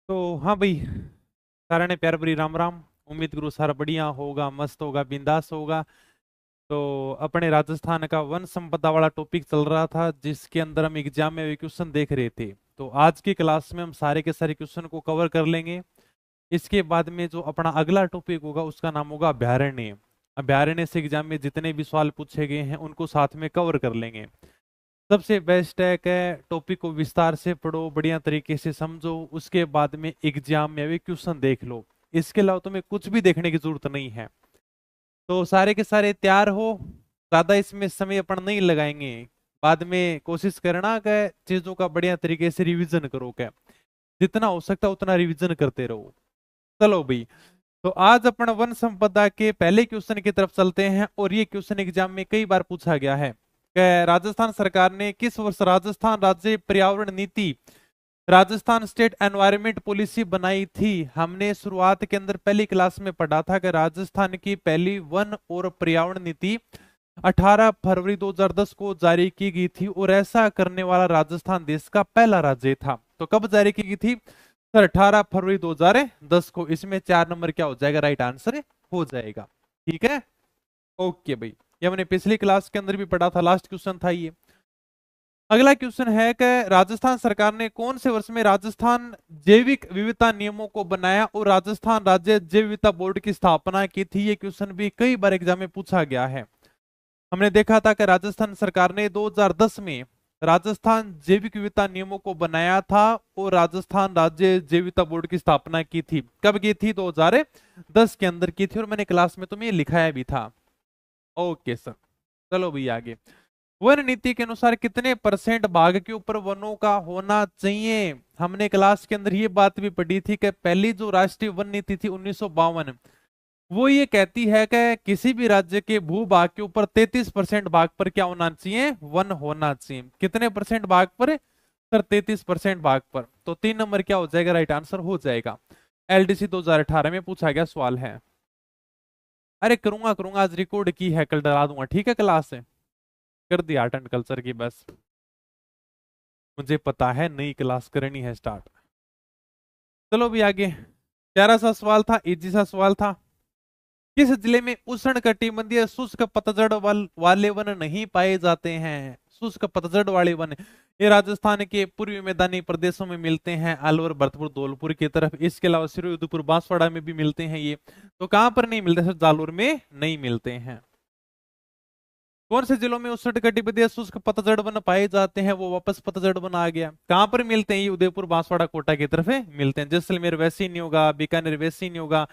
तो हाँ भाई, सारा ने प्यार भरी राम राम। उम्मीद करूँ सारा बढ़िया होगा, मस्त होगा, बिंदास होगा। तो अपने राजस्थान का वन संपदा वाला टॉपिक चल रहा था, जिसके अंदर हम एग्जाम में क्वेश्चन देख रहे थे। तो आज की क्लास में हम सारे के सारे क्वेश्चन को कवर कर लेंगे। इसके बाद में जो अपना अगला टॉपिक होगा उसका नाम होगा अभ्यारण्य। अभ्यारण्य से एग्जाम में जितने भी सवाल पूछे गए हैं उनको साथ में कवर कर लेंगे। सबसे बेस्ट है कि टॉपिक को विस्तार से पढ़ो, बढ़िया तरीके से समझो, उसके बाद में एग्जाम में भी क्वेश्चन देख लो। इसके अलावा तुम्हें कुछ भी देखने की जरूरत नहीं है। तो सारे के सारे तैयार हो। ज्यादा इसमें समय अपन नहीं लगाएंगे। बाद में कोशिश करना कि चीजों का बढ़िया तरीके से रिवीजन करो। क्या जितना हो सकता है उतना रिवीजन करते रहो। चलो भाई। तो आज अपन वन संपदा के पहले क्वेश्चन की तरफ चलते हैं, और ये क्वेश्चन एग्जाम में कई बार पूछा गया है कि राजस्थान सरकार ने किस वर्ष राजस्थान राज्य पर्यावरण नीति, राजस्थान स्टेट एनवायरनमेंट पॉलिसी बनाई थी। हमने शुरुआत के अंदर पहली क्लास में पढ़ा था कि राजस्थान की पहली वन और पर्यावरण नीति 18 फरवरी 2010 को जारी की गई थी, और ऐसा करने वाला राजस्थान देश का पहला राज्य था। तो कब जारी की गई थी सर? 18 फरवरी 2010 को। इसमें 4 नंबर क्या हो जाएगा? राइट आंसर हो जाएगा। ठीक है, ओके भाई। ये हमने पिछली क्लास के अंदर भी पढ़ा था, लास्ट क्वेश्चन था ये। अगला क्वेश्चन है कि राजस्थान सरकार ने कौन से वर्ष में राजस्थान जैविक विविधता नियमों को बनाया और राजस्थान राज्य जैव विविधता बोर्ड की स्थापना की थी। ये क्वेश्चन भी कई बार एग्जाम में पूछा गया है। हमने देखा था कि राजस्थान सरकार ने 2010 में राजस्थान जैविक विविधता नियमों को बनाया था और राजस्थान राज्य जैव विविधता बोर्ड की स्थापना की थी। कब की थी? 2010 के अंदर की थी, और मैंने क्लास में तुम्हें लिखाया भी था। Okay sir. चलो भाई आगे। वन नीति के अनुसार कितने परसेंट भाग के ऊपर वनों का होना चाहिए? हमने क्लास के अंदर ये बात भी पढ़ी थी कि पहली जो राष्ट्रीय वन नीति थी 1952, वो ये कहती है कि किसी भी राज्य के भूभाग के ऊपर 33% भाग पर क्या होना चाहिए? वन होना चाहिए। कितने परसेंट भाग पर सर? 33% भाग पर। तो 3 नंबर क्या हो जाएगा? राइट आंसर हो जाएगा। एलडीसी 2018 में पूछा गया सवाल है। अरे करूंगा करूंगा, आज रिकॉर्ड की है, कल डरा दूंगा। ठीक है, क्लास से कर दिया आर्ट एंड कल्चर की, बस मुझे पता है नई क्लास करनी है स्टार्ट। चलो भी आगे। प्यारा सा सवाल था, इजी सा सवाल था। किस जिले में उष्ण कटिबंधीय शुष्क पतझड़ वाले वन नहीं पाए जाते हैं? शुष्क पतझड़ वाले वन ये राजस्थान के पूर्वी मैदानी प्रदेशों में मिलते हैं, अलवर, भरतपुर, धौलपुर की तरफ। इसके अलावा श्रीउदयपुर, बांसवाड़ा में भी मिलते हैं ये। तो कहां पर नहीं मिलते सर? जालोर में नहीं मिलते हैं। कौन से जिलों में उष्णकटिबंधीय शुष्क पतझड़ वन पाए जाते हैं? वो वापस पतझड़ वन आ गया। कहां पर मिलते हैं? ये उदयपुर, बांसवाड़ा, कोटा की तरफ मिलते हैं। जैसलमेर वैसे ही नहीं होगा, बीकानेर वैसे ही नहीं होगा,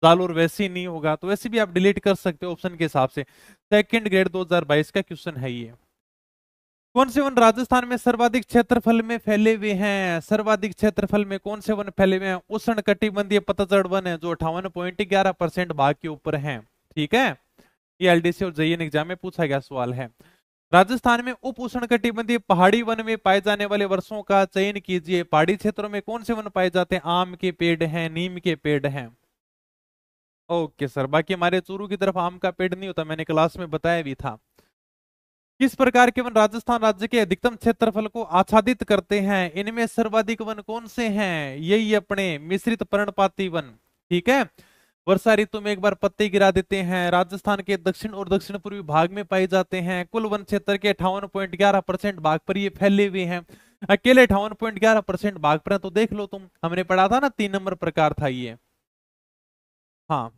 जालोर वैसे ही नहीं होगा। तो वैसे भी आप डिलीट कर सकते हो ऑप्शन के हिसाब से। सेकंड ग्रेड 2022 का क्वेश्चन है ये। कौन से वन राजस्थान में सर्वाधिक क्षेत्रफल में फैले हुए हैं? सर्वाधिक क्षेत्रफल में कौन से वन फैले हुए हैं? उष्ण कटिबंधीय पतझड़ वन है, जो 58.11% भाग के ऊपर है। ठीक है, ये एलडीसी और जेईएन एग्जाम में पूछा गया सवाल है। राजस्थान में उप उष्णकटिबंधीय पहाड़ी वन में पाए जाने वाले वर्षों का चयन कीजिए। पहाड़ी क्षेत्रों में कौन से वन पाए जाते हैं? आम के पेड़ हैं, नीम के पेड़ हैं। Okay sir. बाकी हमारे चूरू की तरफ आम का पेड़ नहीं होता, मैंने क्लास में बताया भी था। किस प्रकार के वन राजस्थान राज्य के अधिकतम क्षेत्रफल को आच्छादित करते हैं? इनमें सर्वाधिक वन कौन से हैं? यही अपने मिश्रित पर्णपाती वन। ठीक है, वर्षा ऋतु में एक बार पत्ते गिरा देते हैं। राजस्थान के दक्षिण और दक्षिण पूर्वी भाग में पाए जाते हैं। कुल वन क्षेत्र के 58.11% भाग पर ये फैले हुए हैं। अकेले 58.11% भाग पर है, तो देख लो तुम, हमने पढ़ा था ना, 3 नंबर प्रकार था ये। हाँ,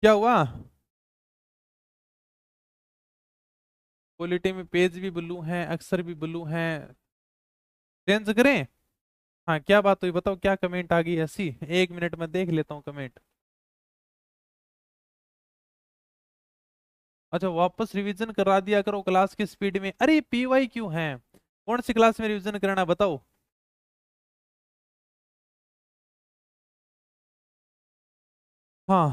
क्या हुआ? क्वालिटी में पेज भी ब्लू है, अक्षर भी ब्लू है। चेंज करें? हाँ, क्या बात हुई बताओ, क्या कमेंट आ गई ऐसी? 1 मिनट में देख लेता हूँ कमेंट। अच्छा, वापस रिवीजन करा दिया करो क्लास की स्पीड में। अरे पीवाई क्यों है? कौन सी क्लास में रिवीजन कराना बताओ? हाँ,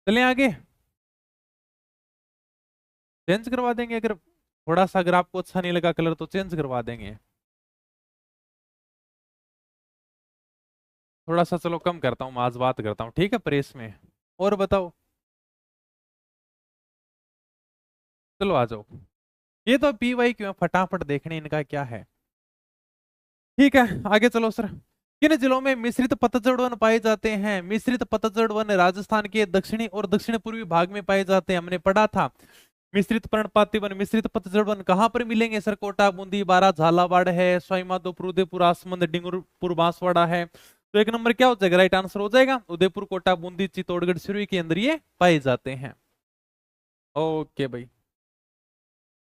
चलें आगे। चेंज करवा देंगे, अगर थोड़ा सा अगर आपको अच्छा नहीं लगा कलर तो चेंज करवा देंगे। थोड़ा सा चलो कम करता हूँ, मैं आज बात करता हूँ, ठीक है, प्रेस में। और बताओ। चलो आ जाओ। ये तो पीवाई क्यों, फटाफट देखने इनका क्या है। ठीक है आगे चलो सर। किन जिलों में मिश्रित पतझड़ वन पाए जाते हैं? मिश्रित पतझड़ वन राजस्थान के दक्षिणी और दक्षिण पूर्वी भाग में पाए जाते हैं, हमने पढ़ा था। मिश्रित पर्णपाती वन, मिश्रित पतझड़ वन कहां पर मिलेंगे सर? कोटा, बूंदी, बारा, झालावाड़ है, सवाई माधोपुर, उदयपुर, आसमंद, डिंगरपुर, बांसवाड़ा है। तो एक नंबर क्या हो जाएगा? राइट आंसर हो जाएगा उदयपुर, कोटा, बूंदी, चित्तौड़गढ़, सिरोही के अंदर ये पाए जाते हैं। ओके भाई।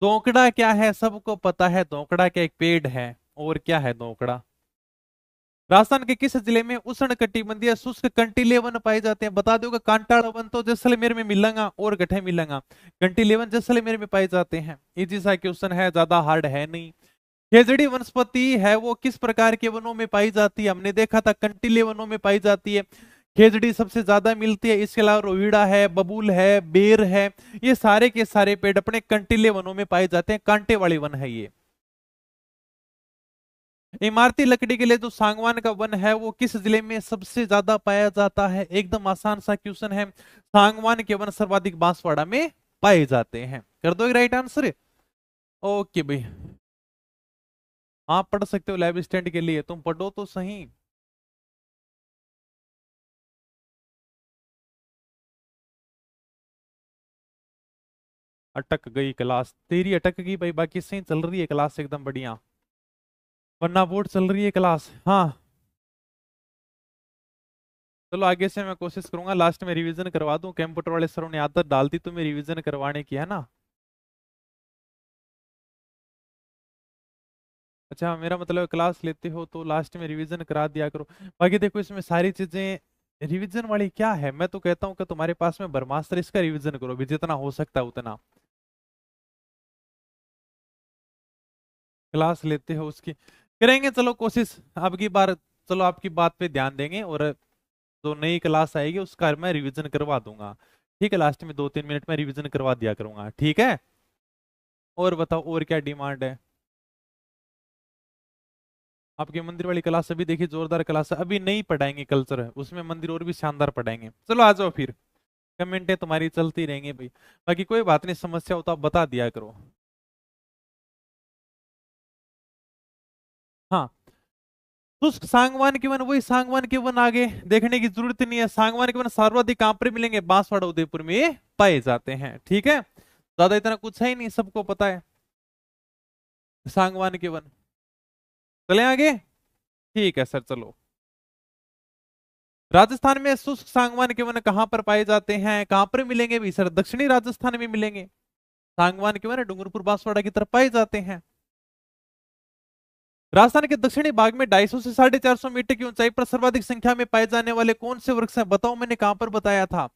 दोकड़ा क्या है? सबको पता है दोकड़ा क्या एक पेड़ है। और क्या है दोकड़ा? राजस्थान के किस जिले में उष्ण कटिबंधीय शुष्क कंटीले वन पाए जाते हैं? बता दोगे। कांटाड़ा वन तो जैसलमेर में मिलेगा और गठे मिलेगा। कंटीले वन जैसलमेर में पाए जाते हैं। इजी सा क्वेश्चन है, ज्यादा हार्ड है नहीं। खेजड़ी वनस्पति है वो किस प्रकार के वनों में पाई जाती है? हमने देखा था कंटीले वनों में पाई जाती है। खेजड़ी सबसे ज्यादा मिलती है। इसके अलावा रोहिड़ा है, बबूल है, बेर है, ये सारे के सारे पेड़ अपने कंटीले वनों में पाए जाते हैं। कांटे वाले वन है ये। इमारती लकड़ी के लिए जो सागवान का वन है वो किस जिले में सबसे ज्यादा पाया जाता है? एकदम आसान सा क्वेश्चन है। सागवान के वन सर्वाधिक बांसवाड़ा में पाए जाते हैं। कर दो राइट आंसर। ओके भाई। आप पढ़ सकते हो लैब स्टैंड के लिए, तुम पढ़ो तो सही। अटक गई क्लास तेरी, अटक गई भाई, बाकी सही चल रही है क्लास एकदम बढ़िया। वरना बोर्ड चल रही है क्लास। हाँ चलो आगे से मैं कोशिश करूंगा लास्ट में रिवीजन करवा दूं। कंप्यूटर वाले सरों ने आदत डाल दी तुम्हें रिवीजन करवाने की, है ना? अच्छा मेरा मतलब क्लास लेते हो तो लास्ट में रिवीजन करा दिया करो। बाकी देखो इसमें सारी चीजें रिवीजन वाली क्या है, मैं तो कहता हूँ कि तुम्हारे पास में ब्रह्मास्त्र, इसका रिवीजन करो भी जितना हो सकता है उतना। क्लास लेते हो उसकी करेंगे चलो कोशिश अब की बार। चलो आपकी बात पे ध्यान देंगे और जो नई क्लास आएगी उसका मैं रिवीजन करवा दूंगा। ठीक है लास्ट में 2-3 मिनट में रिवीजन करवा दिया करूंगा, ठीक है? और बताओ और क्या डिमांड है? आपके मंदिर वाली क्लास अभी देखिए जोरदार क्लास है, अभी नहीं पढ़ाएंगे कल्चर है उसमें, मंदिर और भी शानदार पढ़ाएंगे। चलो आ जाओ फिर। कमेंटें तुम्हारी चलती रहेंगी भाई। बाकी कोई बात नहीं, समस्या हो तो आप बता दिया करो। हाँ शुष्क सागवान के वन, वही सागवान के वन आगे देखने की जरूरत नहीं है। सागवान के वन सर्वाधिक कहां पर मिलेंगे? बांसवाड़ा, उदयपुर में पाए जाते हैं। ठीक है ज्यादा इतना कुछ है ही नहीं, सबको पता है सागवान के वन। चले आगे। ठीक है सर चलो। राजस्थान में शुष्क सागवान के वन कहां पर पाए जाते हैं? कहां पर मिलेंगे भी सर? दक्षिणी राजस्थान में मिलेंगे। सागवान के वन डूंगरपुर बांसवाड़ा की तरफ पाए जाते हैं। राजस्थान के दक्षिणी भाग में 250 से 450 मीटर की ऊंचाई पर सर्वाधिक संख्या में पाए जाने वाले कौन से वृक्ष हैं? बताओ मैंने कहां पर बताया था?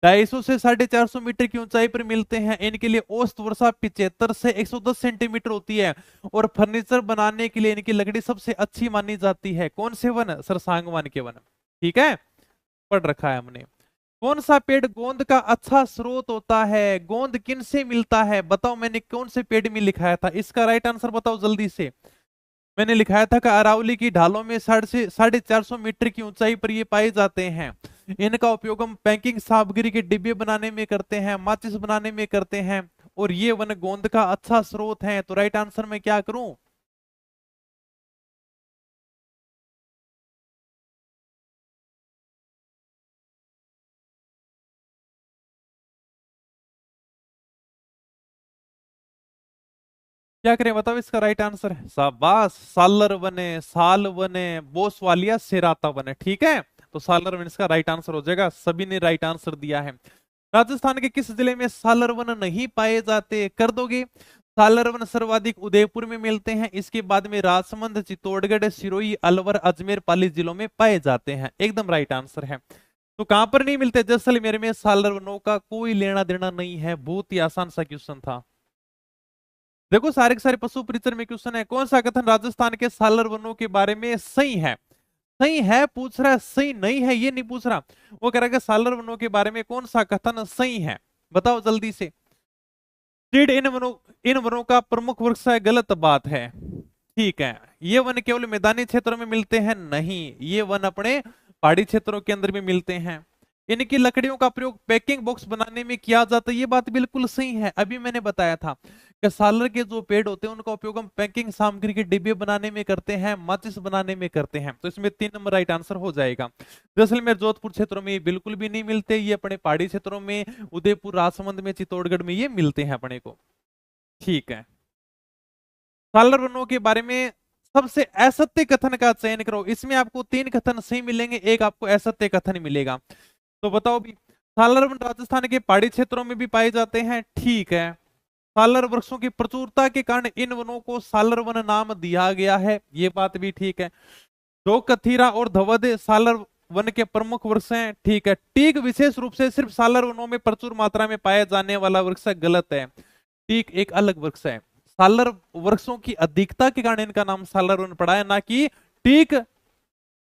250 से 450 मीटर की ऊंचाई पर मिलते हैं। इनके लिए औसत वर्षा 75 से 110 सेंटीमीटर होती है और फर्नीचर बनाने के लिए इनकी लकड़ी सबसे अच्छी मानी जाती है। कौन से वन सर? सागवान के वन। ठीक है पढ़ रखा है हमने। कौन सा पेड़ गोंद का अच्छा स्रोत होता है? गोंद किन से मिलता है? बताओ मैंने कौन से पेड़ में लिखाया था, इसका राइट आंसर बताओ जल्दी से। मैंने लिखाया था कि अरावली की ढालों में 450 मीटर की ऊंचाई पर ये पाए जाते हैं। इनका उपयोग हम पैकिंग सामग्री के डिब्बे बनाने में करते हैं, माचिस बनाने में करते हैं। और ये वन गोंद का अच्छा स्रोत है। तो राइट आंसर मैं क्या करूं? क्या करें बताओ इसका राइट आंसर? शाबाश, सालर बने, साल बने, बोसवालिया सेराता बने। ठीक है तो सालर वन इसका राइट आंसर हो जाएगा। सभी ने राइट आंसर दिया है। राजस्थान के किस जिले में सालर वन नहीं पाए जाते? कर दोगे। सालर वन सर्वाधिक उदयपुर में मिलते हैं। इसके बाद में राजसमंद, चित्तौड़गढ़, सिरोही, अलवर, अजमेर, पाली जिलों में पाए जाते हैं। एकदम राइट आंसर है। तो कहां पर नहीं मिलते? जैसलमेर में सालर वनों का कोई लेना देना नहीं है। बहुत ही आसान सा क्वेश्चन था। देखो सारे के सारे पशु परिचर में क्वेश्चन है। कौन सा कथन राजस्थान के सालर वनों के बारे में सही है? सही है पूछ रहा है, सही नहीं है ये नहीं पूछ रहा। वो कह रहा है कि सालर वनों के बारे में कौन सा कथन सही है? बताओ जल्दी से। चीड़ इन वनों का प्रमुख वृक्ष है, गलत बात है। ठीक है ये वन केवल मैदानी क्षेत्रों में मिलते हैं? नहीं, ये वन अपने पहाड़ी क्षेत्रों के अंदर भी मिलते हैं। इनकी लकड़ियों का प्रयोग पैकिंग बॉक्स बनाने में किया जाता है। ये बात बिल्कुल सही है। अभी मैंने बताया था कि सालर के जो पेड़ होते हैं उनका उपयोग हम पैकिंग सामग्री के डिब्बे बनाने में करते हैं, माचिस बनाने में करते हैं। तो इसमें 3 नंबर राइट आंसर हो जाएगा। जैसलमेर जोधपुर क्षेत्रों में ये बिल्कुल भी नहीं मिलते, ये अपने पहाड़ी क्षेत्रों में उदयपुर, राजसमंद में, चित्तौड़गढ़ में ये मिलते हैं अपने को। ठीक है, सालर वनों के बारे में सबसे असत्य कथन का चयन करो। इसमें आपको 3 कथन सही मिलेंगे, एक आपको असत्य कथन मिलेगा। तो बताओ भी, सालर वन राजस्थान के पहाड़ी क्षेत्रों में भी पाए जाते हैं। ठीक है, सालर वृक्षों की प्रचुरता के कारण इन वनों को सालर वन नाम दिया गया है। ये बात भी ठीक है। दो कथीरा और धवद सालर वन के प्रमुख वृक्ष हैं। ठीक है। टीक विशेष रूप से सिर्फ सालर वनों में प्रचुर मात्रा में पाया जाने वाला वृक्ष है। गलत है। टीक एक अलग वृक्ष है। सालर वृक्षों की अधिकता के कारण इनका नाम सालर वन पड़ा है, ना कि टीक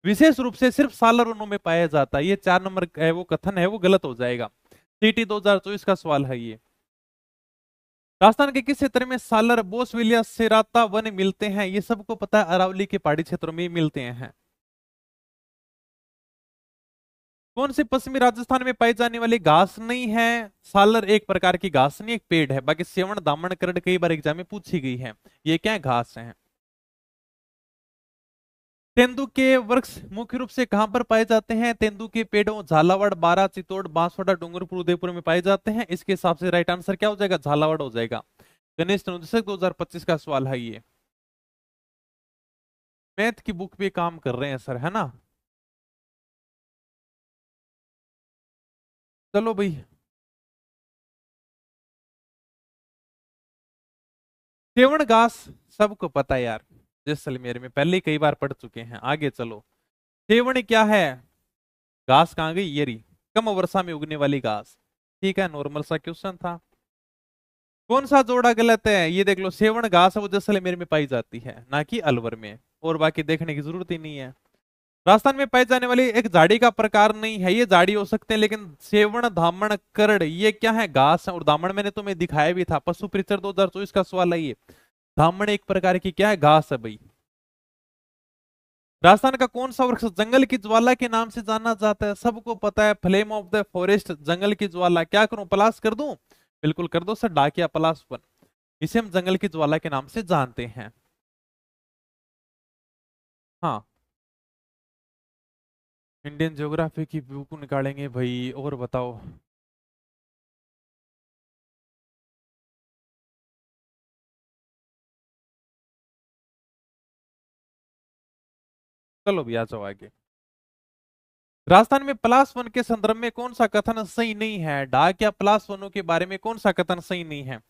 विशेष रूप से सिर्फ सालर वनों में पाया जाता है। ये 4 नंबर है वो कथन है वो गलत हो जाएगा। सीटी 2024 का सवाल है ये। राजस्थान के किस क्षेत्र में सालर, बोसविलिया, सेराता वन मिलते हैं? ये सबको पता है, अरावली के पहाड़ी क्षेत्रों में मिलते हैं। कौन सी पश्चिमी राजस्थान में पाई जाने वाली घास नहीं है? सालर एक प्रकार की घास नहीं, एक पेड़ है। बाकी सेवण, दामन, करड़ कई बार एग्जाम में पूछी गई है। ये क्या है? घास है। तेंदु के वृक्ष मुख्य रूप से कहां पर पाए जाते हैं? तेंदु के पेड़ों झालावाड़, बारा, चित्तौड़, बांसवाड़ा, डूंगरपुर, उदयपुर में पाए जाते हैं। इसके हिसाब से राइट आंसर क्या हो जाएगा? झालावाड़ हो जाएगा। गणेश चतुर्दशी 2025 का सवाल है ये। मैथ की बुक पे काम कर रहे हैं सर, है ना? चलो भाई, सेवण घास सबको पता है यार, जैसलमेर में पहले ही कई बार पढ़ चुके हैं। आगे चलो, सेवण क्या है? घास कहाँ गई? ये रही, कम वर्षा में उगने वाली घास। ठीक है, नॉर्मल सा क्वेश्चन था। कौन सा जोड़ा गलत है? ये देख लो, सेवण घास है वो जैसलमेर में पाई जाती है, ना कि अलवर में। और बाकी देखने की जरूरत ही नहीं है। राजस्थान में पाई जाने वाली एक झाड़ी का प्रकार नहीं है। ये झाड़ी हो सकते हैं, लेकिन सेवण, धामण, करड़ ये क्या है? घास है। और दामन मैंने तुम्हें दिखाया भी था, पशु परीक्षण 2024 का सवाल है ये। धामण एक प्रकार की क्या है? घास है भाई। राजस्थान का कौन सा वृक्ष जंगल की ज्वाला के नाम से जाना जाता है? सबको पता है, फ्लेम ऑफ द फॉरेस्ट, जंगल की ज्वाला। क्या करूं, प्लास कर दूं? बिल्कुल कर दो सर, डाकिया पलास वन। इसे हम जंगल की ज्वाला के नाम से जानते हैं। हाँ, इंडियन ज्योग्राफी की बुक निकालेंगे भाई। और बताओ। चलो भी आ जाओ आगे। राजस्थान में पलास वन के संदर्भ में कौन सा कथन सही नहीं है? डाक या पलास वनों के बारे में कौन सा कथन सही नहीं है?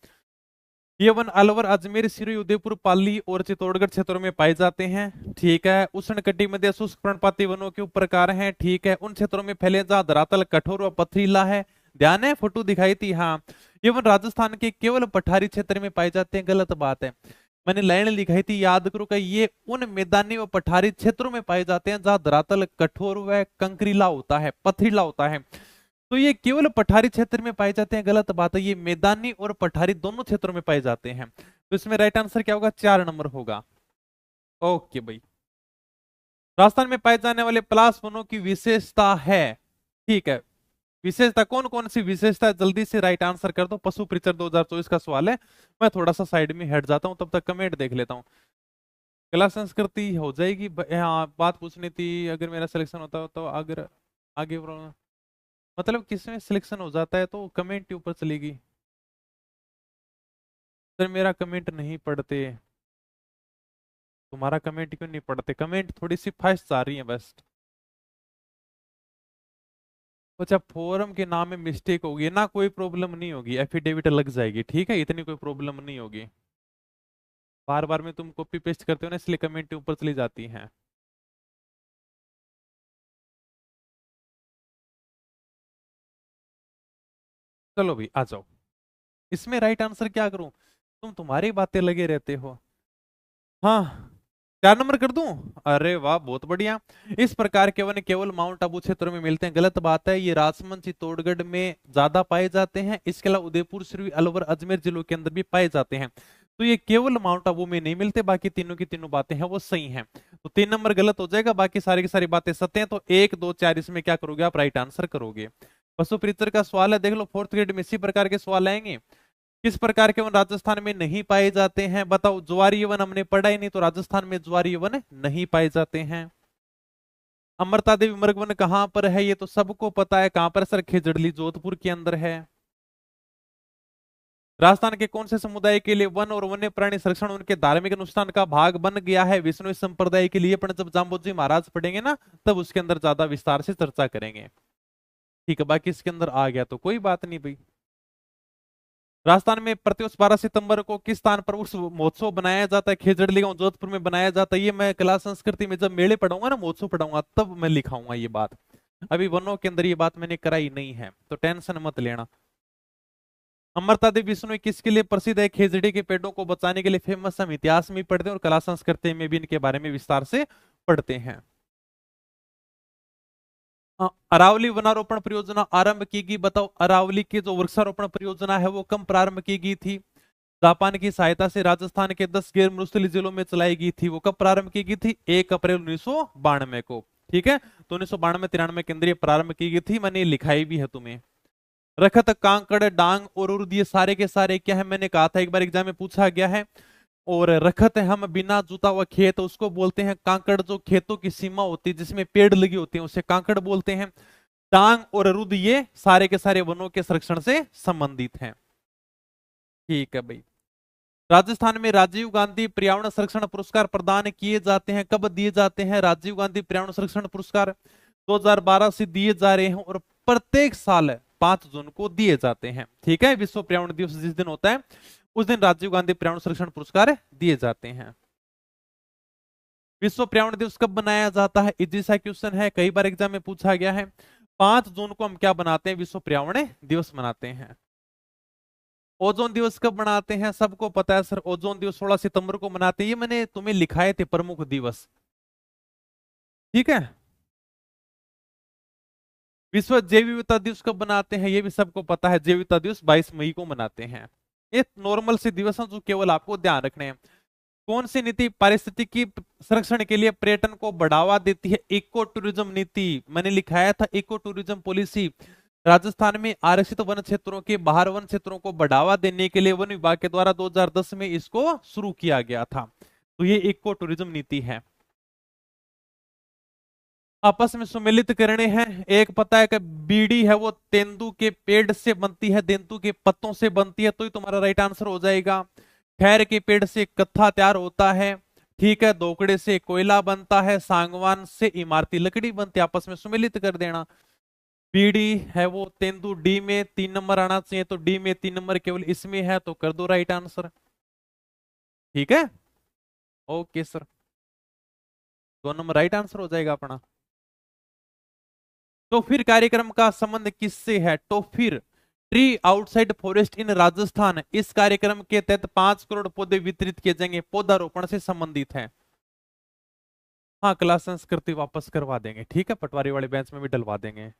ये वन अलवर, अजमेर, सिरोही, उदयपुर, पाली और चित्तौड़गढ़ क्षेत्रों में पाए जाते हैं। ठीक है। उष्ण कटिबंधीय शुष्क पर्णपाती वनों के प्रकार हैं। ठीक है। उन क्षेत्रों में फैले जहां धरातल कठोर व पथरीला है। ध्यान है, फोटो दिखाई थी। हाँ, ये वन राजस्थान के केवल पठारी क्षेत्र में पाए जाते हैं। गलत बात है। मैंने लाइन दिखाई थी, याद करो कि ये उन मैदानी व पठारी क्षेत्रों में पाए जाते हैं जहां धरातल कठोर व कंकरीला होता है, पथरीला होता है। तो ये केवल पठारी क्षेत्र में पाए जाते हैं। गलत बात है। ये मैदानी और पठारी दोनों क्षेत्रों में पाए जाते हैं। तो इसमें राइट आंसर क्या होगा? 4 नंबर होगा। ओके भाई। राजस्थान में पाए जाने वाले पलास वनों की विशेषता है। ठीक है, विशेषता कौन कौन सी विशेषता है? जल्दी से राइट आंसर कर दो। पशु परीक्षण 2024 का सवाल है। मैं थोड़ा सा साइड में हट जाता हूँ, तब तक कमेंट देख लेता हूँ। कला संस्कृति हो जाएगी। हाँ, बात पूछनी थी, अगर मेरा सिलेक्शन होता हो तो अगर आगे मतलब किसमें सिलेक्शन हो जाता है तो कमेंट के ऊपर चलेगी। सर मेरा कमेंट नहीं पढ़ते। तुम्हारा कमेंट क्यों नहीं पढ़ते? कमेंट थोड़ी सी फास्ट आ रही है बस। अच्छा, फोरम के नाम में मिस्टेक होगी ना, कोई प्रॉब्लम नहीं होगी, एफिडेविट लग जाएगी। ठीक है, इतनी कोई प्रॉब्लम नहीं होगी। बार बार में तुम कॉपी पेस्ट करते हो ना, इसलिए कमेंट के ऊपर चली जाती हैं। चलो भाई आ जाओ। इसमें राइट आंसर क्या करूं? तुम्हारी बातें लगे रहते हो। हाँ, 4 नंबर कर दूं? अरे वाह, बहुत बढ़िया। इस प्रकार के वन केवल माउंट आबू क्षेत्र में मिलते हैं। गलत बात है। ये राजसमंद, चित्तौड़गढ़ में ज्यादा पाए जाते हैं। इसके अलावा उदयपुर, सिरोही, अलवर, अजमेर जिलों के अंदर भी पाए जाते हैं। तो ये केवल माउंट आबू में नहीं मिलते, बाकी तीनों की तीनों बातें हैं वो सही हैं। तो 3 नंबर गलत हो जाएगा, बाकी सारी की सारी बातें सत्य हैं। तो 1 2 4 इसमें क्या करोगे आप, राइट आंसर करोगे। पशु प्रीतर का सवाल है, देख लो 4th ग्रेड में इसी प्रकार के सवाल आएंगे। किस प्रकार के वन राजस्थान में नहीं पाए जाते हैं, बताओ। ज्वारीय वन हमने पढ़ा ही नहीं, तो राजस्थान में ज्वारीय वन नहीं पाए जाते हैं। अमृता देवी मृग वन कहां पर है, ये तो सबको पता है कहां पर सर, खेजड़ली जोधपुर के अंदर है। राजस्थान के कौन से समुदाय के लिए वन और वन्य प्राणी संरक्षण उनके धार्मिक अनुष्ठान का भाग बन गया है, विष्णु संप्रदाय के लिए। पण जब जाम्बोजी महाराज पढ़ेंगे ना, तब उसके अंदर ज्यादा विस्तार से चर्चा करेंगे। ठीक है, बाकी इसके अंदर आ गया तो कोई बात नहीं भाई। राजस्थान में प्रतिवर्ष 12 सितंबर को किस स्थान पर उर्स महोत्सव बनाया जाता है, खेजड़ली गांव जोधपुर में बनाया जाता है। ये मैं कला संस्कृति में जब मेले पढ़ाऊंगा ना, महोत्सव पढ़ाऊंगा, तब मैं लिखाऊंगा ये बात। अभी वनों के अंदर ये बात मैंने कराई नहीं है, तो टेंशन मत लेना। अमृता देवी विष्णु किसके लिए प्रसिद्ध है, खेजड़ी के पेड़ों को बचाने के लिए फेमस। हम इतिहास में पढ़ते हैं और कला संस्कृति में भी इनके बारे में विस्तार से पढ़ते हैं। अरावली वनारोपण परियोजना आरंभ की गई, बताओ। अरावली की जो वृक्षारोपण परियोजना है वो कब प्रारंभ की गई थी, जापान की सहायता से राजस्थान के 10 गैर मरुस्थलीय जिलों में चलाई गई थी। वो कब प्रारंभ की गई थी, 1 अप्रैल 1992 को। ठीक है, तो 1992-93 के अंदर ये प्रारंभ की गई थी, मैंने लिखाई भी है तुम्हें। रखत कांकड़ डांग और उर्द ये सारे के सारे क्या है, मैंने कहा था एक बार एग्जाम में पूछा गया है। और रखत हम बिना जुता हुआ खेत, उसको बोलते हैं कांकड़। जो खेतों की सीमा होती है जिसमें पेड़ लगे होते हैं, उसे कांकड़ बोलते हैं। डांग और रुद ये सारे के सारे वनों के संरक्षण से संबंधित हैं। ठीक है भाई। राजस्थान में राजीव गांधी पर्यावरण संरक्षण पुरस्कार प्रदान किए जाते हैं, कब दिए जाते हैं राजीव गांधी पर्यावरण संरक्षण पुरस्कार, 2012 से दिए जा रहे हैं और प्रत्येक साल 5 जून को दिए जाते हैं। ठीक है, विश्व पर्यावरण दिवस जिस दिन होता है उस दिन राजीव गांधी पर्यावरण संरक्षण पुरस्कार दिए जाते हैं। विश्व पर्यावरण दिवस कब मनाया जाता है, इजी सा क्वेश्चन है, कई बार एग्जाम में पूछा गया है। 5 जून को हम क्या बनाते हैं, विश्व पर्यावरण दिवस मनाते हैं। ओजोन दिवस कब मनाते हैं, सबको पता है सर, ओजोन दिवस 16 सितंबर को मनाते हैं। ये मैंने तुम्हें लिखाए थे प्रमुख दिवस। ठीक है, विश्व जैव विविधता दिवस कब मनाते हैं, ये भी सबको पता है, जैव विविधता दिवस 22 मई को मनाते हैं। ये नॉर्मल से दिवस हैं जो केवल आपको ध्यान रखने हैं। कौन सी नीति पारिस्थितिकी संरक्षण के लिए पर्यटन को बढ़ावा देती है, इको टूरिज्म नीति। मैंने लिखाया था इको टूरिज्म पॉलिसी। राजस्थान में आरक्षित वन क्षेत्रों के बाहर वन क्षेत्रों को बढ़ावा देने के लिए वन विभाग के द्वारा 2010 में इसको शुरू किया गया था। तो ये इको टूरिज्म नीति है। आपस में सुमेलित करने हैं, एक पता है कि बीड़ी है वो तेंदु के पेड़ से बनती है, तेंदु के पत्तों से बनती है, तो ही तुम्हारा राइट आंसर हो जाएगा। खैर के पेड़ से कत्था तैयार होता है। ठीक है, दोकड़े से कोयला बनता है, सांगवान से इमारती लकड़ी बनती है। आपस में सुमेलित कर देना। बीड़ी है वो तेंदु, डी में 3 नंबर आना चाहिए, तो डी में 3 नंबर केवल इसमें है, तो कर दो राइट आंसर। ठीक है, okay sir, 2 number right answer हो जाएगा अपना। तो फिर कार्यक्रम का संबंध किससे है, तो फिर ट्री आउटसाइड फॉरेस्ट इन राजस्थान, इस कार्यक्रम के तहत 5 करोड़ पौधे वितरित किए जाएंगे, पौधारोपण से संबंधित है। हाँ, क्लास संस्कृति वापस करवा देंगे, ठीक है, पटवारी वाले बेंच में भी डलवा देंगे।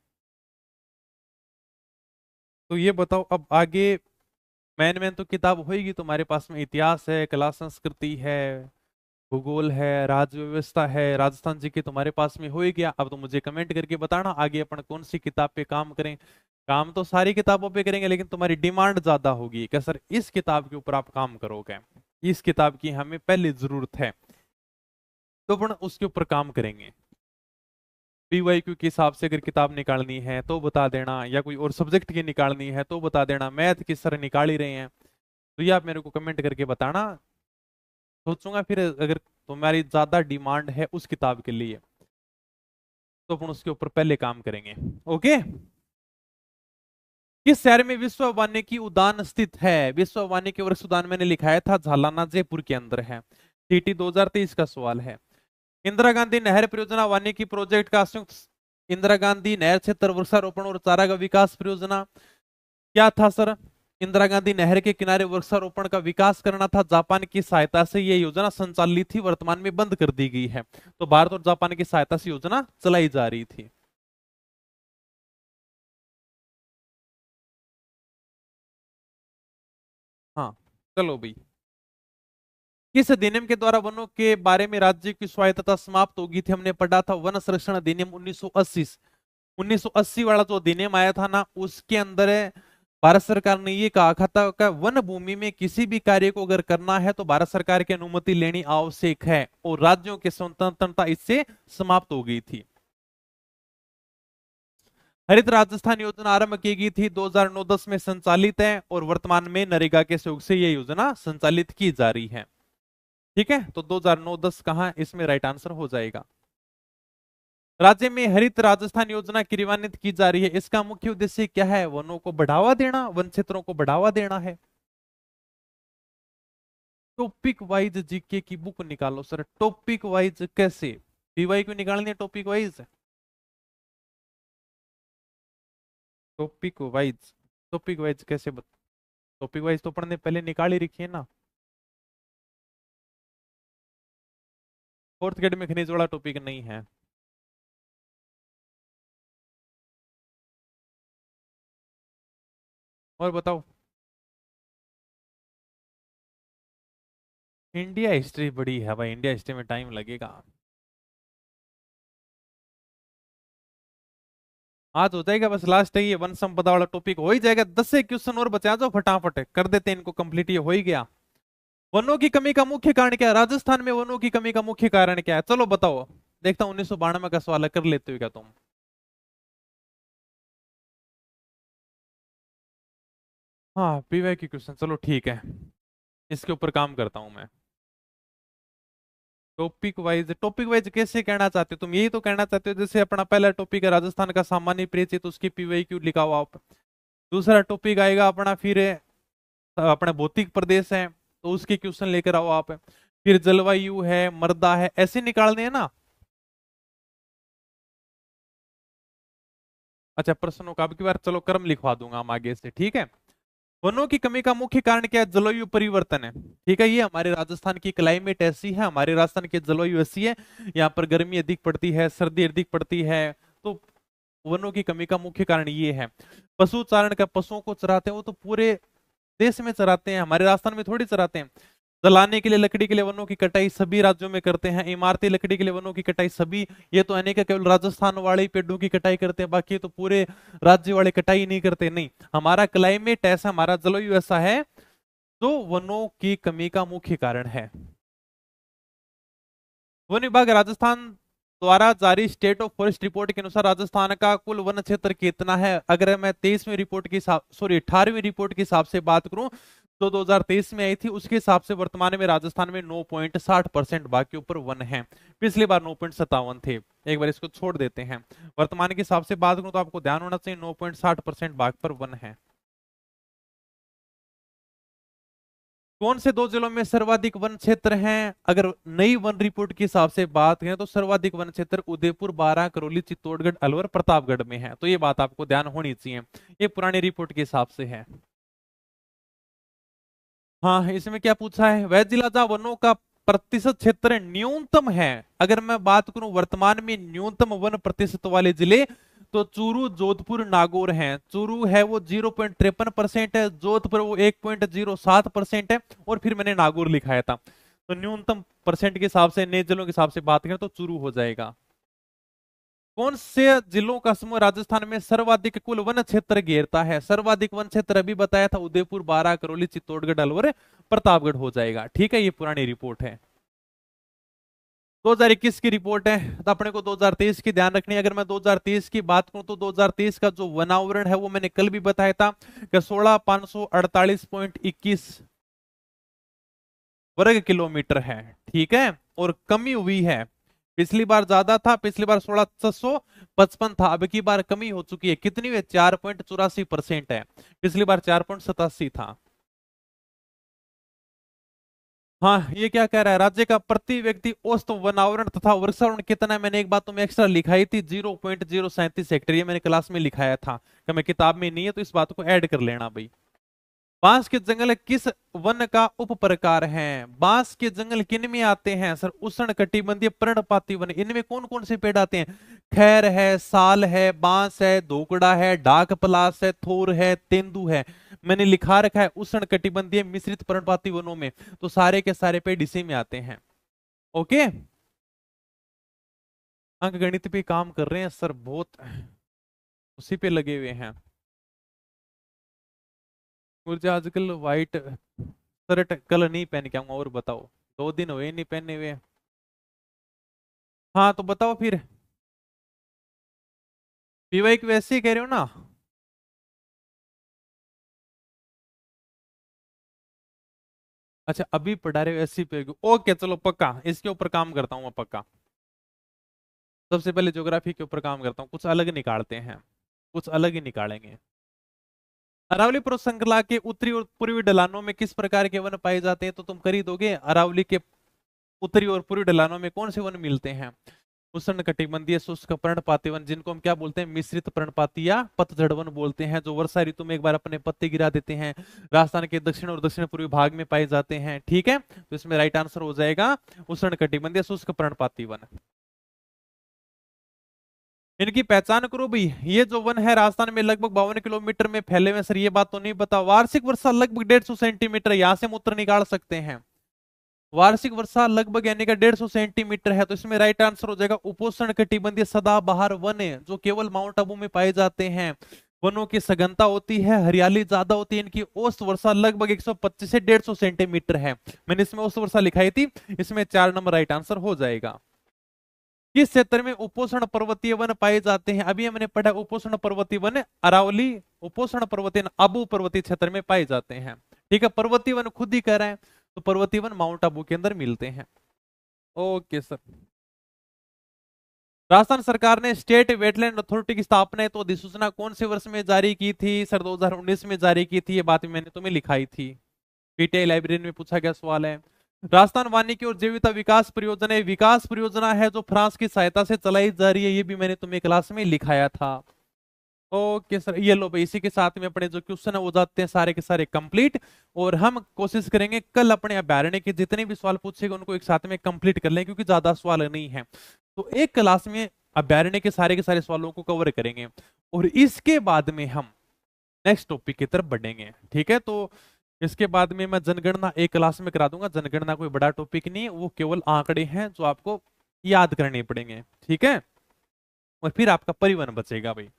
तो ये बताओ अब आगे, मैन मैन तो किताब होगी तुम्हारे पास में, इतिहास है, कला संस्कृति है, भूगोल है, राज्य व्यवस्था है, राजस्थान जी की तुम्हारे पास में होगी क्या। अब तो मुझे कमेंट करके बताना आगे अपन कौन सी किताब पे काम करें। काम तो सारी किताबों पे करेंगे, लेकिन तुम्हारी डिमांड ज्यादा होगी कि सर इस किताब के ऊपर आप काम करोगे, इस किताब की हमें पहले जरूरत है, तो अपन उसके ऊपर काम करेंगे। पीवाईक्यू के हिसाब से अगर किताब निकालनी है तो बता देना, या कोई और सब्जेक्ट की निकालनी है तो बता देना, मैथ की सर निकाल ही रहे हैं, तो ये आप मेरे को कमेंट करके बताना। सोचूंगा फिर अगर तुम्हारी ज्यादा डिमांड है उस किताब के लिए, तो अपन उसके ऊपर पहले काम करेंगे। ओके। किस शहर में विश्व वानिकी उद्यान स्थित है, विश्व वानिकी वृक्ष उद्यान मैंने लिखाया था झालाना जयपुर के अंदर है। टीटी 2023 का सवाल है। इंदिरा गांधी नहर परियोजना वानिकी प्रोजेक्ट का संयुक्त, इंदिरा गांधी नहर क्षेत्र वृक्षारोपण और चारागाह विकास परियोजना क्या था सर, इंदिरा गांधी नहर के किनारे वृक्षारोपण का विकास करना था। जापान की सहायता से यह योजना संचालित थी, वर्तमान में बंद कर दी गई है। तो भारत और जापान की सहायता से योजना चलाई जा रही थी। हाँ, चलो भाई। किस अधिनियम के द्वारा वनों के बारे में राज्य की स्वायत्तता समाप्त होगी थी? हमने पढ़ा था वन संरक्षण अधिनियम 1980। 1980 वाला जो अधिनियम आया था ना, उसके अंदर भारत सरकार ने ये कहा था कि वन भूमि में किसी भी कार्य को अगर करना है तो भारत सरकार की अनुमति लेनी आवश्यक है, और राज्यों की स्वतंत्रता इससे समाप्त हो गई थी। हरित राजस्थान योजना आरंभ की गई थी 2009-10 में संचालित है, और वर्तमान में नरेगा के सहयोग से यह योजना संचालित की जा रही है। ठीक है, तो 2009-10 कहां इसमें राइट आंसर हो जाएगा। राज्य में हरित राजस्थान योजना क्रियान्वित की जा रही है, इसका मुख्य उद्देश्य क्या है? वनों को बढ़ावा देना, वन क्षेत्रों को बढ़ावा देना है। टॉपिक वाइज जीके की बुक निकालो सर। टॉपिक वाइज कैसे? पीवाई क्यों निकालनी है topic wise? Topic wise, topic wise कैसे टॉपिक वाइज तो पढ़ने पहले निकाल ही रखी है ना। फोर्थ ग्रेड में खनिज वाला टॉपिक नहीं है। और बताओ। इंडिया हिस्ट्री बड़ी है भाई, इंडिया हिस्ट्री में टाइम लगेगा। आज हो जाएगा, बस लास्ट है ये वन संपदा वाला टॉपिक हो ही जाएगा। 10 से क्वेश्चन और बचा जाओ, फटाफट कर देते हैं इनको कंप्लीट, ये हो ही गया। वनों की कमी का मुख्य कारण क्या है? राजस्थान में वनों की कमी का मुख्य कारण क्या है? चलो बताओ, देखता हूँ 1992 का सवाल कर लेते हो क्या तुम? हाँ पीवाई की क्वेश्चन, चलो ठीक है, इसके ऊपर काम करता हूं मैं। टॉपिक वाइज कैसे कहना चाहते हो तुम? यही तो कहना चाहते हो जैसे अपना पहला टॉपिक है राजस्थान का सामान्य परिचय, तो उसकी पीवाई क्यों लिखा हुआ आप। दूसरा टॉपिक आएगा अपना, फिर अपना भौतिक प्रदेश है तो उसके क्वेश्चन लेकर आओ आप। फिर जलवायु है, मृदा है, ऐसे निकालने हैं ना। अच्छा प्रश्नों का अब की बार चलो क्रम लिखवा दूंगा हम आगे से, ठीक है। वनों की कमी का मुख्य कारण क्या है? जलवायु परिवर्तन है। ठीक है, ये हमारे राजस्थान की क्लाइमेट ऐसी है, हमारे राजस्थान की जलवायु ऐसी है, यहाँ पर गर्मी अधिक पड़ती है, सर्दी अधिक पड़ती है, तो वनों की कमी का मुख्य कारण ये है। पशु चारण का, पशुओं को चराते हैं वो तो पूरे देश में चराते हैं, हमारे राजस्थान में थोड़ी चराते हैं। जलाने के लिए, लकड़ी के लिए वनों की कटाई सभी राज्यों में करते हैं। इमारती लकड़ी के लिए वनों की कटाई सभी, ये तो अनेक केवल राजस्थान वाले ही पेड़ों की कटाई करते हैं, बाकी तो पूरे राज्य वाले कटाई नहीं करते। नहीं, हमारा क्लाइमेट ऐसा, हमारा जलवायु ऐसा है, तो वनों की कमी का मुख्य कारण है। वन विभाग राजस्थान द्वारा जारी स्टेट ऑफ फॉरेस्ट रिपोर्ट के अनुसार राजस्थान का कुल वन क्षेत्र कितना है? अगर मैं 23वीं रिपोर्ट की 18वीं रिपोर्ट के हिसाब से बात करूं तो 2023 में आई थी, उसके हिसाब से वर्तमान में राजस्थान में 9.60% भाग के ऊपर वन है। पिछली बार 9.57 थे। एक बार इसको छोड़ देते हैं, वर्तमान के हिसाब से बात करूं तो आपको ध्यान होना चाहिए 9.60% भाग पर वन है। कौन से दो जिलों में सर्वाधिक वन क्षेत्र हैं? अगर नई वन रिपोर्ट के हिसाब से बात करें तो सर्वाधिक वन क्षेत्र उदयपुर, बारां, करौली, चित्तौड़गढ़, अलवर, प्रतापगढ़ में है, तो ये बात आपको ध्यान होनी चाहिए, ये पुरानी रिपोर्ट के हिसाब से है। हाँ इसमें क्या पूछा है? वह जिला जहां वनों का प्रतिशत क्षेत्र न्यूनतम है। अगर मैं बात करूं वर्तमान में न्यूनतम वन प्रतिशत वाले जिले, तो चूरू, जोधपुर, नागौर हैं। चूरू है वो 0.53% है, जोधपुर वो 1.07% है, और फिर मैंने नागौर लिखाया था। तो न्यूनतम परसेंट के हिसाब से, नए जिलों के हिसाब से बात करें तो चूरू हो जाएगा। कौन से जिलों का समूह राजस्थान में सर्वाधिक कुल वन क्षेत्र घेरता है? सर्वाधिक वन क्षेत्र अभी बताया था, उदयपुर, बारां, करौली, चित्तौड़गढ़, अलवर, प्रतापगढ़ हो जाएगा। ठीक है, ये पुरानी रिपोर्ट है। 2021 की रिपोर्ट है, तो अपने को 2023 की ध्यान रखनी है। अगर मैं 2023 की बात करूं तो 2023 का जो वनावरण है वो मैंने कल भी बताया था कि 16,548.21 वर्ग किलोमीटर है। ठीक है, और कमी हुई है, पिछली बार ज्यादा था, पिछली बार 16,655 था, अब की बार कमी हो चुकी है। कितनी है? 4.84% है, पिछली बार 4.87 था। हाँ ये क्या कह रहा है? राज्य का प्रति व्यक्ति औसत वनावरण तथा वृक्षावरण कितना है? मैंने एक बात तुम्हें एक्स्ट्रा लिखाई थी, 0.037 हेक्टेयर, ये मैंने क्लास में लिखाया था कि मैं किताब में नहीं है, तो इस बात को ऐड कर लेना भाई। बांस के जंगल किस वन का उप प्रकार है? बांस के जंगल किन में आते हैं सर? उष्ण कटिबंधीय पर्णपाती वन, इनमें कौन कौन से पेड़ आते हैं? खैर है, साल है, बांस है, धोकड़ा है, डाक पलास है, थोर है, तेंदू है। मैंने लिखा रखा है उष्ण कटिबंधीय मिश्रित पर्णपाती वनों में, तो सारे के सारे पेड़ इसी में आते हैं। ओके, अंक गणित पे काम कर रहे हैं सर, बहुत उसी पे लगे हुए हैं। मुझे आजकल व्हाइट शर्ट कल नहीं पहन के आऊंगा, और बताओ 2 दिन हुए नहीं पहने हुए। हाँ तो बताओ फिर, पीवाई की वैसे ही कह रहे हो ना? अच्छा अभी पढ़ा रहे हो एससी पे, ओके चलो पक्का इसके ऊपर काम करता हूँ मैं पक्का। सबसे पहले ज्योग्राफी के ऊपर काम करता हूँ, कुछ अलग निकालते हैं, कुछ अलग ही निकालेंगे। अरावली पर्वत श्रृंखला के उत्तरी और पूर्वी ढलानों में किस प्रकार के वन पाए जाते हैं? तो तुम कर ही दोगे, अरावली के उत्तरी और पूर्वी ढलानों में कौन से वन मिलते हैं? उष्ण कटिबंधीय शुष्क पर्णपाती वन, जिनको हम क्या बोलते हैं, मिश्रित पर्णपाती या पतझड़ वन बोलते हैं, जो वर्षा ऋतु में एक बार अपने पत्ते गिरा देते हैं, राजस्थान के दक्षिण और दक्षिण पूर्वी भाग में पाए जाते हैं। ठीक है, तो इसमें राइट आंसर हो जाएगा उष्ण कटिबंधीय शुष्क पर्णपाती वन। इनकी पहचान करो भाई, ये जो वन है राजस्थान में लगभग 52 किलोमीटर में फैले हुए। सर ये बात तो नहीं पता। वार्षिक वर्षा लगभग 150 सेंटीमीटर, यहां से हम उत्तर निकाल सकते हैं। वार्षिक वर्षा लगभग यानी का 150 सेंटीमीटर है, तो इसमें राइट आंसर हो जाएगा उपोष्ण कटिबंधीय सदाबहार वन है, जो केवल माउंट आबू में पाए जाते हैं। वनों की सघनता होती है, हरियाली ज्यादा होती है, इनकी औसत वर्षा लगभग 125 से 150 सेंटीमीटर है। मैंने इसमें औसत वर्षा लिखाई थी, इसमें 4 नंबर राइट आंसर हो जाएगा। किस क्षेत्र में उपोष्ण पर्वतीय वन पाए जाते हैं? अभी हमने पढ़ा उपोष्ण पर्वतीय वन अरावली उपोष्ण पर्वतीय आबू पर्वतीय क्षेत्र में पाए जाते हैं। ठीक है, पर्वतीय वन खुद ही कह रहे हैं, तो पर्वतीय वन माउंट आबू के अंदर मिलते हैं। Okay sir. राजस्थान सरकार ने स्टेट वेटलैंड अथॉरिटी की स्थापना तो अधिसूचना कौन से वर्ष में जारी की थी? सर 2019 में जारी की थी, ये बात मैंने तुम्हें लिखाई थी, पीटीआई लाइब्रेरी में पूछा गया सवाल है। राजस्थान वानिकी और जैविकता विकास परियोजना, विकास परियोजना है जो फ्रांस की सहायता से चलाई जा रही है, ये भी मैंने तुम्हें क्लास में लिखाया था। ओके सर, ये लो भाई, इसी के साथ में अपने जो क्वेश्चन है वो जाते हैं सारे के सारे कंप्लीट। और हम कोशिश करेंगे कल अपने अभ्यारण्य के जितने भी सवाल पूछेगा उनको एक साथ में कंप्लीट कर लें, क्योंकि ज्यादा सवाल नहीं है, तो एक क्लास में अभ्यारण्य के सारे सवालों को कवर करेंगे। और इसके बाद में हम नेक्स्ट टॉपिक की तरफ बढ़ेंगे। ठीक है, तो इसके बाद में मैं जनगणना एक क्लास में करा दूंगा। जनगणना कोई बड़ा टॉपिक नहीं है, वो केवल आंकड़े हैं जो आपको याद करने पड़ेंगे। ठीक है, और फिर आपका परिवहन बचेगा भाई।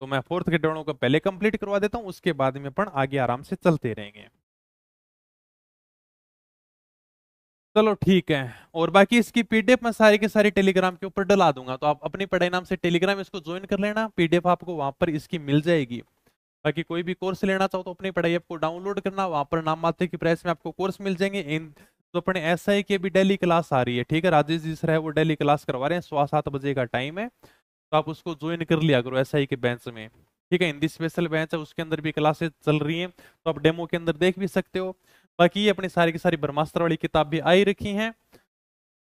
तो मैं फोर्थ के डोनों को पहले कंप्लीट करवा देता हूं, उसके बाद में अपन आगे आराम से चलते रहेंगे। चलो ठीक है, और बाकी इसकी पीडीएफ मैं सारी की सारी टेलीग्राम के ऊपर डला दूंगा, तो आप अपनी पढ़ाई नाम से टेलीग्राम इसको ज्वाइन कर लेना, पीडीएफ आपको वहां पर इसकी मिल जाएगी। बाकी कोई भी कोर्स लेना चाहो तो अपनी पढ़ाई आपको डाउनलोड करना, वहां पर नाम मात्र की प्राइस में आपको कोर्स मिल जाएंगे। इन तो अपने एसआई की भी डेली क्लास आ रही है। ठीक है, राजेश जी सर है वो डेली क्लास करवा रहे हैं, 7:15 का टाइम है, तो आप उसको ज्वाइन कर लिया करो एसआई के बेंच में। ठीक है, हिंदी स्पेशल बेंच है, उसके अंदर भी क्लासेस चल रही हैं, तो आप डेमो के अंदर देख भी सकते हो। बाकी ये अपनी सारी की सारी ब्रह्मास्त्र वाली किताब भी आई रखी हैं,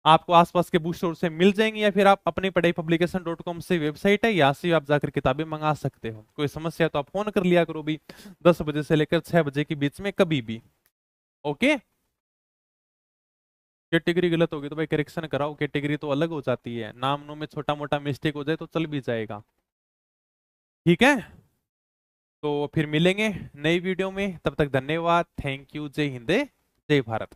आपको आसपास के बुक स्टोर से मिल जाएंगी, या फिर आप अपनी पढ़ाई publication.com से वेबसाइट है, यहाँ से आप जाकर किताबें मंगा सकते हो। कोई समस्या तो आप फोन कर लिया करो भी, 10 बजे से लेकर 6 बजे के बीच में कभी भी। ओके, कैटेगरी गलत होगी तो भाई करेक्शन कराओ, कैटेगरी तो अलग हो जाती है, नाम नो में छोटा मोटा मिस्टेक हो जाए तो चल भी जाएगा। ठीक है, तो फिर मिलेंगे नई वीडियो में, तब तक धन्यवाद, थैंक यू, जय हिंद जय भारत।